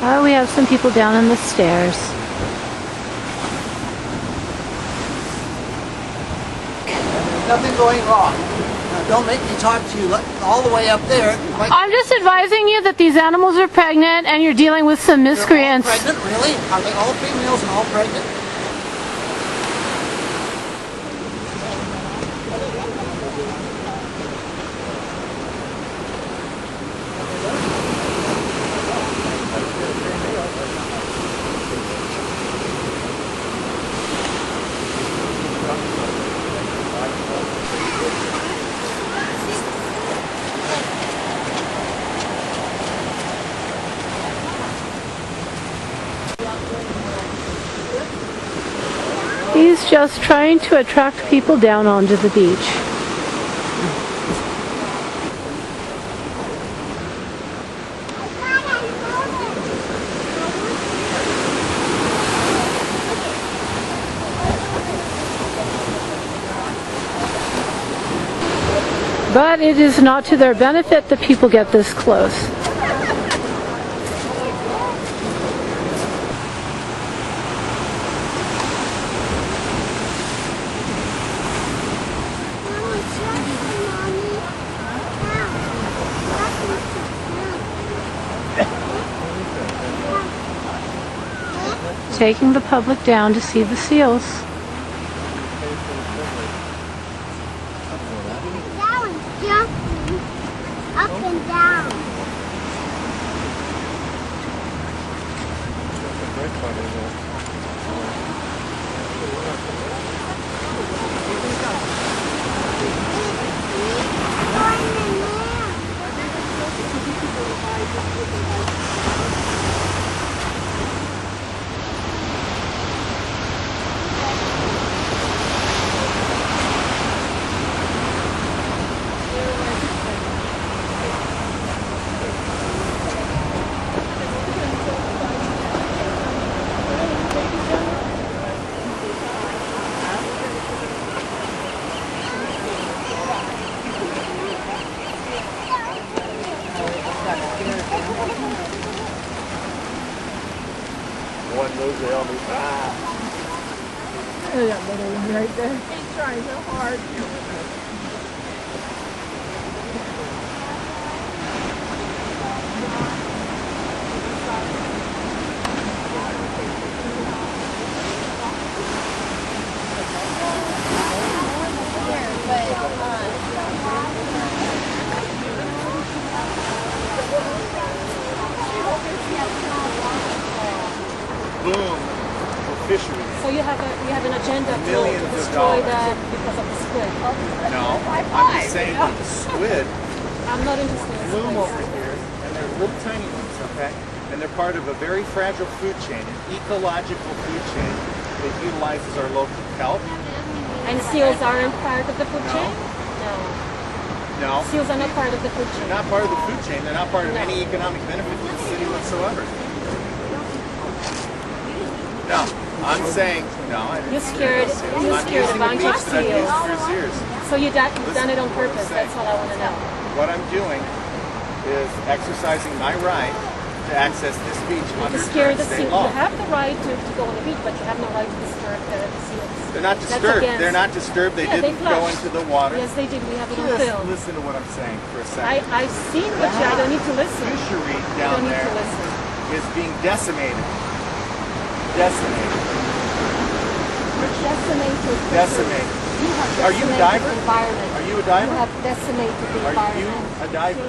Oh, we have some people down in the stairs. There's nothing going wrong. Now, don't make me talk to you all the way up there. I'm just advising you that these animals are pregnant and you're dealing with some miscreants. They're all pregnant, really? Are they all females and all pregnant? He's just trying to attract people down onto the beach. But it is not to their benefit that people get this close. Taking the public down to see the seals. That one's jumping up and down. One knows they all move. Look at that little one right there. He's trying so hard. Boom for fisheries. So you have an agenda to Millions of destroy dollars. that because of the squid. No, I'm just saying that the squid I'm not interested in bloom squid. over here, and they're little tiny ones, okay? And they're part of a very fragile food chain, an ecological food chain that utilizes our local kelp. And seals aren't part of the food No. chain? No. No, Seals are not part of the food chain. they're not part of the food chain. They're not part of any economic benefit to the city whatsoever. No, I'm saying, no, I didn't You're scare scared. those seals. You're I'm scared using of the beach that I've seals. used for years. So you've done it on purpose. That's all I want to know. What I'm doing is exercising my right to access this beach under To scare the state seals. law. You have the right to go on the beach, but you have no right to disturb the seals. They're not That's disturbed. against- They're not disturbed. They Yeah, they didn't go flushed. into the water. Yes, they did. We have it on Just film. listen to what I'm saying for a second. I've seen what you. I don't need to listen. Fishery I down don't need there to listen. is being decimated. Decimated. Decimated. Decimated. You have Are you a decimated diver? the environment. Are you a diver? You have decimated the Are you environment. a diver?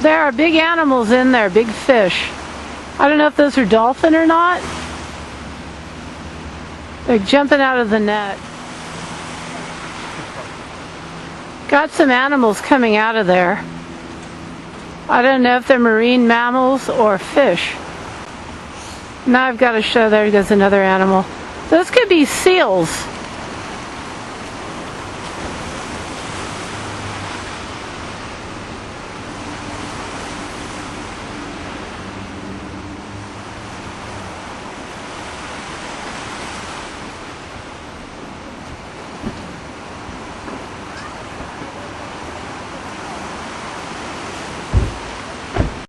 There are big animals in there, big fish. I don't know if those are dolphin or not. They're jumping out of the net. Got some animals coming out of there. I don't know if they're marine mammals or fish. Now I've got to show, there goes another animal. Those could be seals.